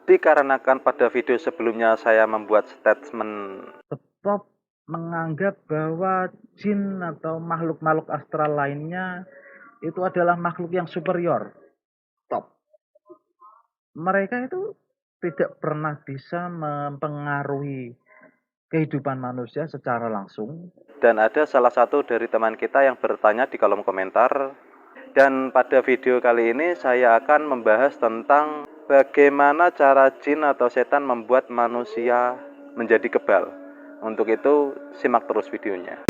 Dikarenakan pada video sebelumnya saya membuat statement Stop menganggap bahwa jin atau makhluk-makhluk astral lainnya itu adalah makhluk yang superior. Stop. Mereka itu tidak pernah bisa mempengaruhi kehidupan manusia secara langsung. dan ada salah satu dari teman kita yang bertanya di kolom komentar. Dan pada video kali ini saya akan membahas tentang bagaimana cara jin atau setan membuat manusia menjadi kebal. Untuk itu simak terus videonya.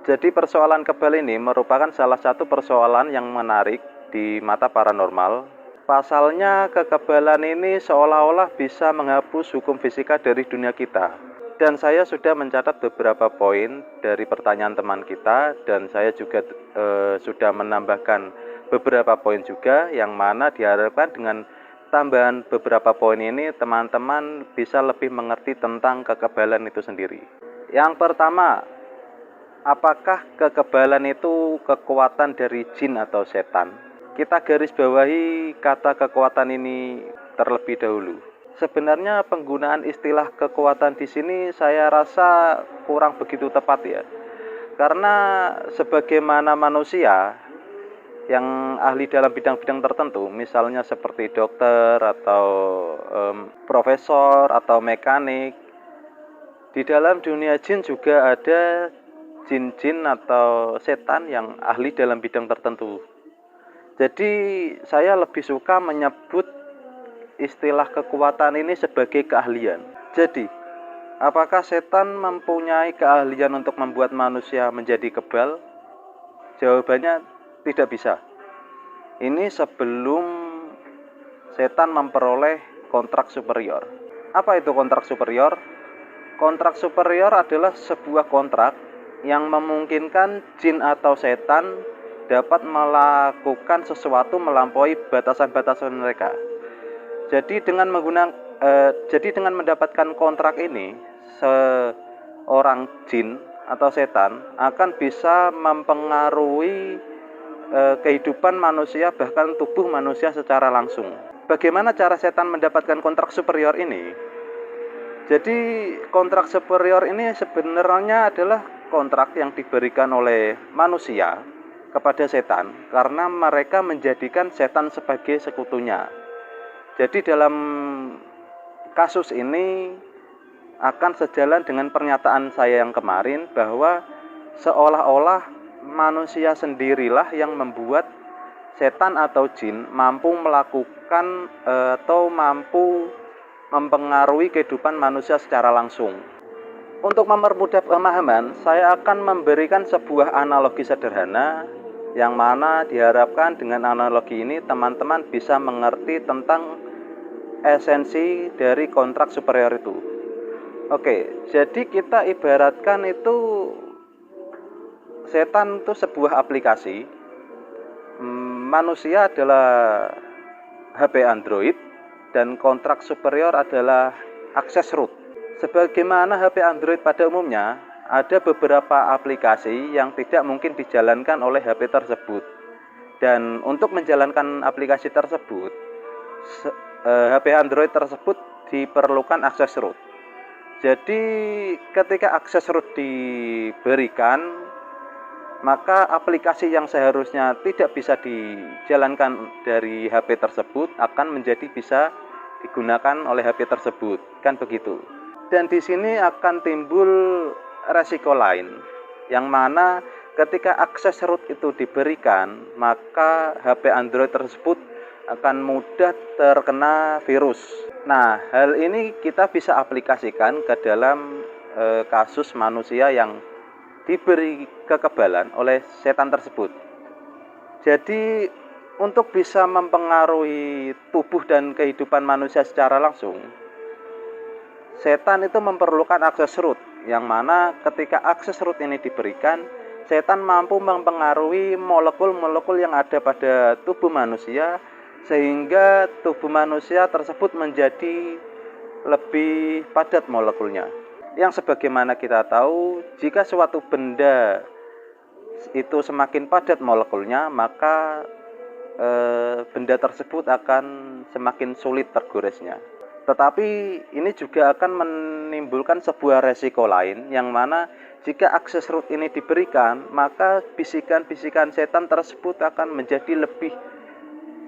Jadi persoalan kebal ini merupakan salah satu persoalan yang menarik di mata paranormal. Pasalnya kekebalan ini seolah-olah bisa menghapus hukum fisika dari dunia kita. Dan saya sudah mencatat beberapa poin dari pertanyaan teman kita, dan saya juga sudah menambahkan beberapa poin juga, yang mana diharapkan dengan tambahan beberapa poin ini teman-teman bisa lebih mengerti tentang kekebalan itu sendiri. Yang pertama, apakah kekebalan itu kekuatan dari jin atau setan? Kita garis bawahi kata kekuatan ini terlebih dahulu. Sebenarnya penggunaan istilah kekuatan di sini saya rasa kurang begitu tepat ya. Karena sebagaimana manusia yang ahli dalam bidang-bidang tertentu, misalnya seperti dokter atau profesor atau mekanik, di dalam dunia jin juga ada jin-jin atau setan yang ahli dalam bidang tertentu. Jadi saya lebih suka menyebut istilah kekuatan ini sebagai keahlian. Jadi, apakah setan mempunyai keahlian untuk membuat manusia menjadi kebal? Jawabannya tidak bisa. Ini sebelum setan memperoleh kontrak superior. Apa itu kontrak superior? Kontrak superior adalah sebuah kontrak yang memungkinkan jin atau setan dapat melakukan sesuatu melampaui batasan-batasan mereka. Jadi dengan mendapatkan kontrak ini, seorang jin atau setan akan bisa mempengaruhi kehidupan manusia, bahkan tubuh manusia secara langsung. Bagaimana cara setan mendapatkan kontrak superior ini? Jadi kontrak superior ini sebenarnya adalah kontrak yang diberikan oleh manusia kepada setan karena mereka menjadikan setan sebagai sekutunya. Jadi dalam kasus ini akan sejalan dengan pernyataan saya yang kemarin bahwa seolah-olah manusia sendirilah yang membuat setan atau jin mampu melakukan atau mampu mempengaruhi kehidupan manusia secara langsung. Untuk mempermudah pemahaman, saya akan memberikan sebuah analogi sederhana yang mana diharapkan dengan analogi ini teman-teman bisa mengerti tentang esensi dari kontrak superior itu. Oke, jadi kita ibaratkan itu setan itu sebuah aplikasi, manusia adalah HP Android, dan kontrak superior adalah akses root. Sebagaimana HP Android pada umumnya, ada beberapa aplikasi yang tidak mungkin dijalankan oleh HP tersebut. Dan untuk menjalankan aplikasi tersebut, HP Android tersebut diperlukan akses root. Jadi ketika akses root diberikan, maka aplikasi yang seharusnya tidak bisa dijalankan dari HP tersebut akan menjadi bisa digunakan oleh HP tersebut, kan begitu. Dan di sini akan timbul resiko lain, yang mana ketika akses root itu diberikan, maka HP Android tersebut akan mudah terkena virus. Nah, hal ini kita bisa aplikasikan ke dalam kasus manusia yang diberi kekebalan oleh setan tersebut. Jadi untuk bisa mempengaruhi tubuh dan kehidupan manusia secara langsung, setan itu memerlukan akses root, yang mana ketika akses root ini diberikan, setan mampu mempengaruhi molekul-molekul yang ada pada tubuh manusia, sehingga tubuh manusia tersebut menjadi lebih padat molekulnya. Yang sebagaimana kita tahu, jika suatu benda itu semakin padat molekulnya, maka benda tersebut akan semakin sulit tergoresnya. Tetapi ini juga akan menimbulkan sebuah resiko lain, yang mana jika akses root ini diberikan, maka bisikan-bisikan setan tersebut akan menjadi lebih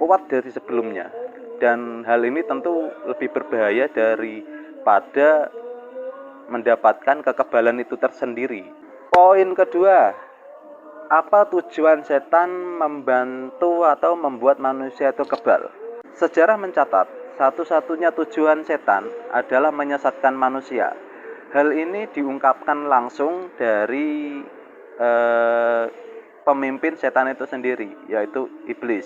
kuat dari sebelumnya. Dan hal ini tentu lebih berbahaya daripada mendapatkan kekebalan itu tersendiri. Poin kedua, apa tujuan setan membantu atau membuat manusia itu kebal? Sejarah mencatat, satu-satunya tujuan setan adalah menyesatkan manusia. Hal ini diungkapkan langsung dari pemimpin setan itu sendiri, yaitu iblis.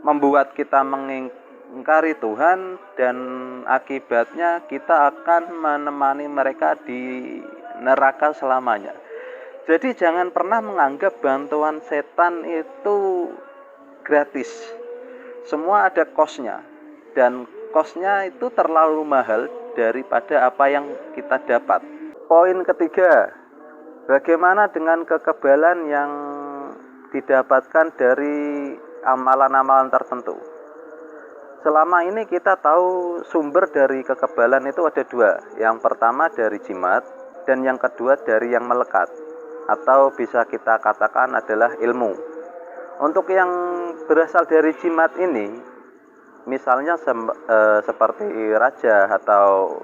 Membuat kita mengingkari Tuhan, dan akibatnya kita akan menemani mereka di neraka selamanya. Jadi jangan pernah menganggap bantuan setan itu gratis. Semua ada cost-nya, dan cost-nya itu terlalu mahal daripada apa yang kita dapat. Poin ketiga, bagaimana dengan kekebalan yang didapatkan dari amalan-amalan tertentu? Selama ini kita tahu sumber dari kekebalan itu ada dua. Yang pertama dari jimat, dan yang kedua dari yang melekat, atau bisa kita katakan adalah ilmu. Untuk yang berasal dari jimat ini, misalnya seperti raja atau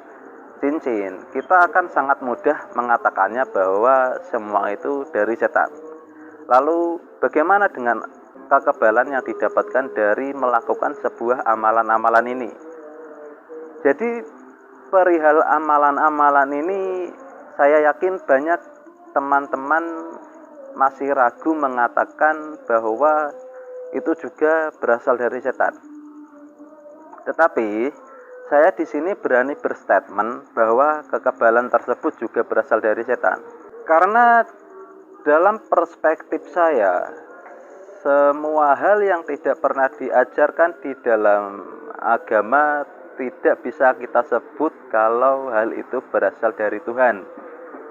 cincin, kita akan sangat mudah mengatakannya bahwa semua itu dari setan. Lalu bagaimana dengan kekebalan yang didapatkan dari melakukan sebuah amalan-amalan ini? Jadi perihal amalan-amalan ini, saya yakin banyak teman-teman masih ragu mengatakan bahwa itu juga berasal dari setan. Tetapi saya di sini berani berstatement bahwa kekebalan tersebut juga berasal dari setan. Karena dalam perspektif saya, semua hal yang tidak pernah diajarkan di dalam agama tidak bisa kita sebut kalau hal itu berasal dari Tuhan.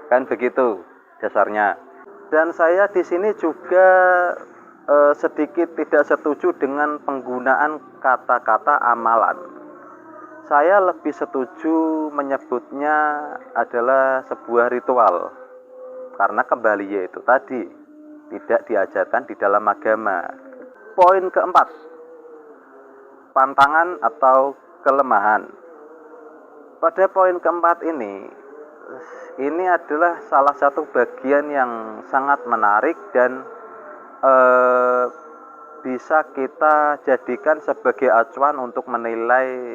Kan begitu dasarnya. Dan saya di sini juga sedikit tidak setuju dengan penggunaan kata-kata amalan. Saya lebih setuju menyebutnya adalah sebuah ritual, karena kembali yaitu tadi tidak diajarkan di dalam agama. Poin keempat, pantangan atau kelemahan. Pada poin keempat ini adalah salah satu bagian yang sangat menarik dan bisa kita jadikan sebagai acuan untuk menilai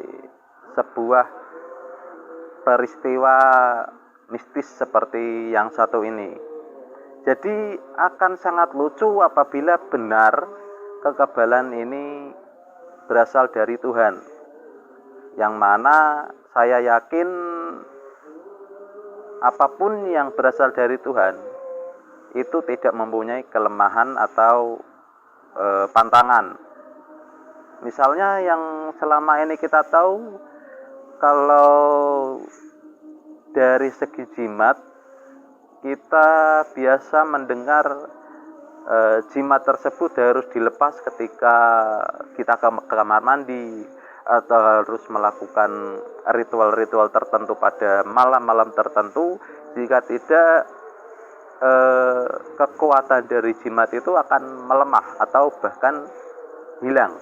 sebuah peristiwa mistis seperti yang satu ini. Jadi akan sangat lucu apabila benar kekebalan ini berasal dari Tuhan, yang mana saya yakin apapun yang berasal dari Tuhan itu tidak mempunyai kelemahan atau pantangan. Misalnya yang selama ini kita tahu, kalau dari segi jimat, kita biasa mendengar jimat tersebut harus dilepas ketika kita ke kamar mandi, atau harus melakukan ritual-ritual tertentu pada malam-malam tertentu. Jika tidak, kekuatan dari jimat itu akan melemah atau bahkan hilang.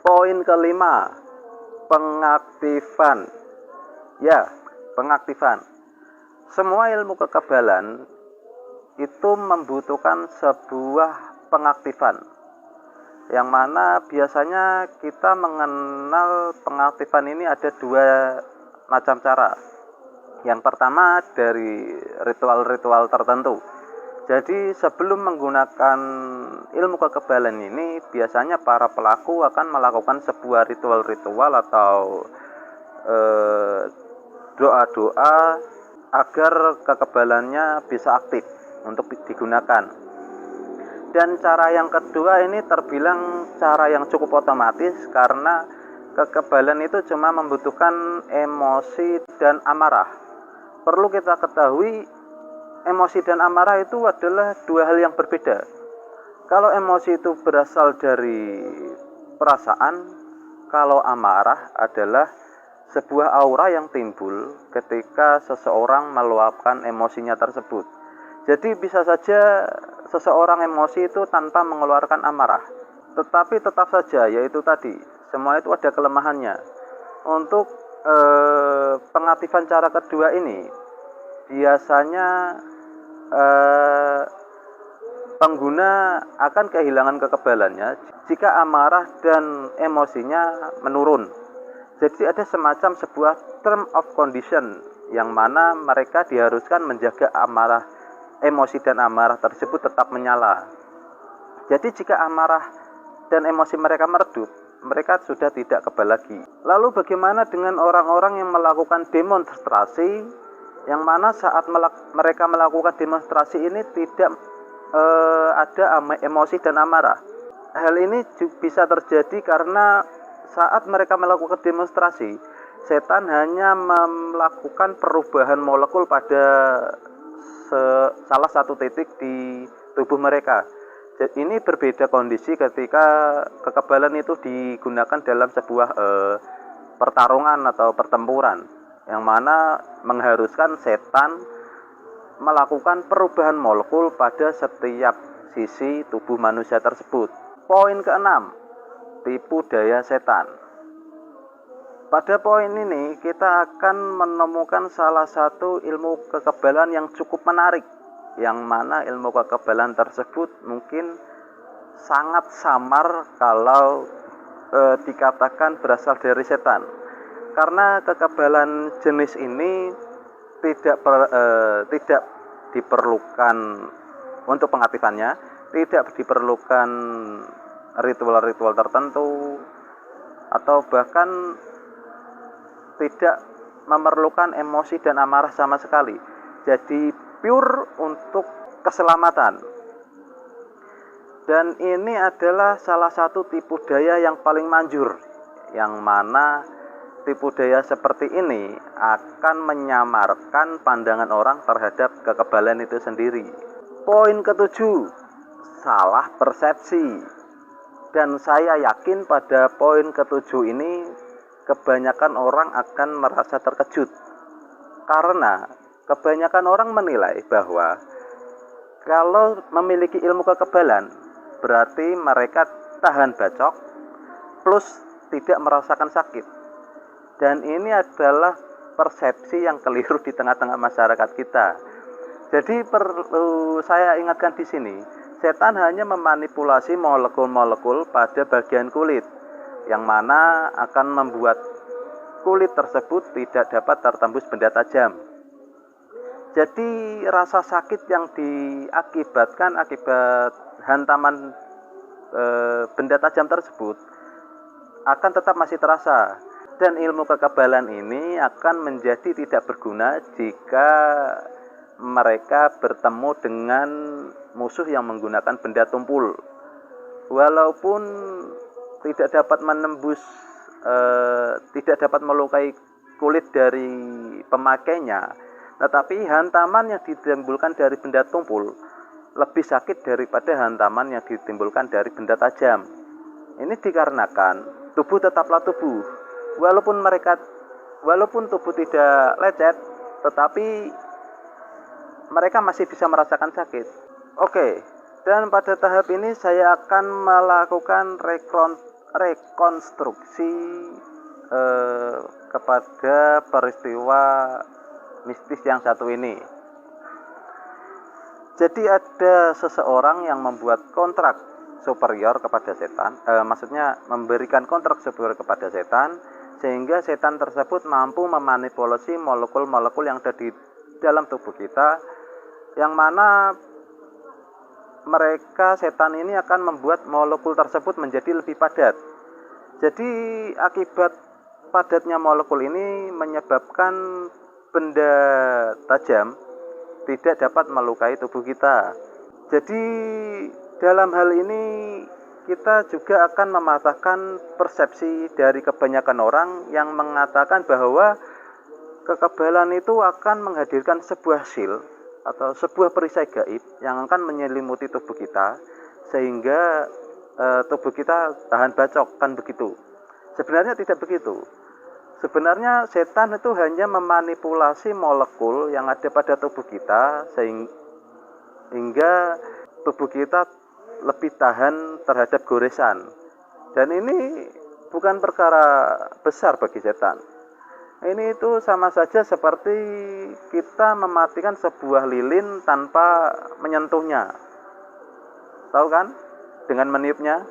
Poin kelima, pengaktifan. Ya, pengaktifan. Semua ilmu kekebalan itu membutuhkan sebuah pengaktifan, yang mana biasanya kita mengenal pengaktifan ini ada dua macam cara. Yang pertama dari ritual-ritual tertentu. Jadi sebelum menggunakan ilmu kekebalan ini, biasanya para pelaku akan melakukan sebuah ritual-ritual atau doa-doa agar kekebalannya bisa aktif untuk digunakan. Dan cara yang kedua ini terbilang cara yang cukup otomatis karena kekebalan itu cuma membutuhkan emosi dan amarah. Perlu kita ketahui, emosi dan amarah itu adalah dua hal yang berbeda. Kalau emosi itu berasal dari perasaan, kalau amarah adalah sebuah aura yang timbul ketika seseorang meluapkan emosinya tersebut. Jadi bisa saja seseorang emosi itu tanpa mengeluarkan amarah. Tetapi tetap saja, yaitu tadi, semua itu ada kelemahannya. Untuk pengaktifan cara kedua ini, biasanya pengguna akan kehilangan kekebalannya jika amarah dan emosinya menurun. Jadi ada semacam sebuah term of condition yang mana mereka diharuskan menjaga emosi dan amarah tersebut tetap menyala. Jadi jika amarah dan emosi mereka meredup, mereka sudah tidak kebal lagi. Lalu bagaimana dengan orang-orang yang melakukan demonstrasi, yang mana saat mereka melakukan demonstrasi ini tidak ada emosi dan amarah? Hal ini bisa terjadi karena saat mereka melakukan demonstrasi, setan hanya melakukan perubahan molekul pada salah satu titik di tubuh mereka. Jadi ini berbeda kondisi ketika kekebalan itu digunakan dalam sebuah pertarungan atau pertempuran, yang mana mengharuskan setan melakukan perubahan molekul pada setiap sisi tubuh manusia tersebut. Poin keenam, tipu daya setan. Pada poin ini kita akan menemukan salah satu ilmu kekebalan yang cukup menarik, yang mana ilmu kekebalan tersebut mungkin sangat samar kalau dikatakan berasal dari setan. Karena kekebalan jenis ini tidak diperlukan untuk pengaktifannya, tidak diperlukan ritual-ritual tertentu, atau bahkan tidak memerlukan emosi dan amarah sama sekali. Jadi pure untuk keselamatan. Dan ini adalah salah satu tipu daya yang paling manjur, yang mana tipu daya seperti ini akan menyamarkan pandangan orang terhadap kekebalan itu sendiri. Poin ketujuh, salah persepsi. Dan saya yakin pada poin ketujuh ini kebanyakan orang akan merasa terkejut, karena kebanyakan orang menilai bahwa kalau memiliki ilmu kekebalan berarti mereka tahan bacok plus tidak merasakan sakit. Dan ini adalah persepsi yang keliru di tengah-tengah masyarakat kita. Jadi perlu saya ingatkan di sini, setan hanya memanipulasi molekul-molekul pada bagian kulit, yang mana akan membuat kulit tersebut tidak dapat tertembus benda tajam. Jadi rasa sakit yang diakibatkan akibat hantaman benda tajam tersebut akan tetap masih terasa. Dan ilmu kekebalan ini akan menjadi tidak berguna jika mereka bertemu dengan musuh yang menggunakan benda tumpul. Walaupun tidak dapat menembus, tidak dapat melukai kulit dari pemakainya, tetapi hantaman yang ditimbulkan dari benda tumpul lebih sakit daripada hantaman yang ditimbulkan dari benda tajam. Ini dikarenakan tubuh tetaplah tubuh, walaupun tubuh tidak lecet, tetapi mereka masih bisa merasakan sakit. Oke, dan pada tahap ini saya akan melakukan rekonstruksi kepada peristiwa mistis yang satu ini. Jadi ada seseorang yang membuat kontrak superior kepada setan, maksudnya memberikan kontrak superior kepada setan, sehingga setan tersebut mampu memanipulasi molekul-molekul yang ada di dalam tubuh kita, yang mana mereka setan ini akan membuat molekul tersebut menjadi lebih padat. Jadi akibat padatnya molekul ini menyebabkan benda tajam tidak dapat melukai tubuh kita. Jadi dalam hal ini kita juga akan mematahkan persepsi dari kebanyakan orang yang mengatakan bahwa kekebalan itu akan menghadirkan sebuah sil atau sebuah perisai gaib yang akan menyelimuti tubuh kita sehingga tubuh kita tahan bacok, kan begitu. Sebenarnya tidak begitu. Sebenarnya setan itu hanya memanipulasi molekul yang ada pada tubuh kita sehingga tubuh kita lebih tahan terhadap goresan. Dan ini bukan perkara besar bagi setan. Ini itu sama saja seperti kita mematikan sebuah lilin tanpa menyentuhnya. Tahu kan? Dengan meniupnya.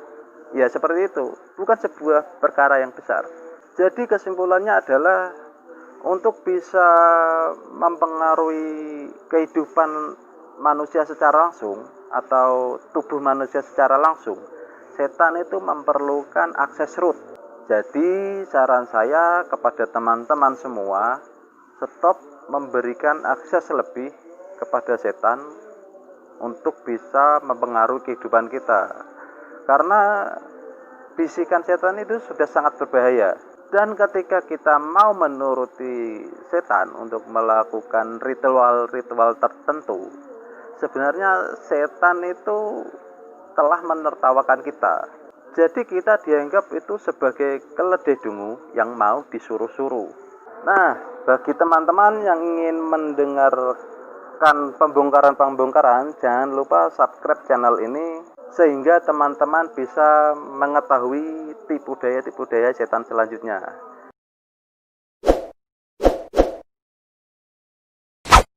Ya seperti itu. Bukan sebuah perkara yang besar. Jadi kesimpulannya adalah untuk bisa mempengaruhi kehidupan manusia secara langsung atau tubuh manusia secara langsung, setan itu memerlukan akses root. Jadi saran saya kepada teman-teman semua, stop memberikan akses lebih kepada setan untuk bisa mempengaruhi kehidupan kita. Karena bisikan setan itu sudah sangat berbahaya. Dan ketika kita mau menuruti setan untuk melakukan ritual-ritual tertentu, sebenarnya setan itu telah menertawakan kita. Jadi kita dianggap itu sebagai keledai dungu yang mau disuruh-suruh. Nah, bagi teman-teman yang ingin mendengarkan pembongkaran-pembongkaran, jangan lupa subscribe channel ini sehingga teman-teman bisa mengetahui tipu daya setan selanjutnya.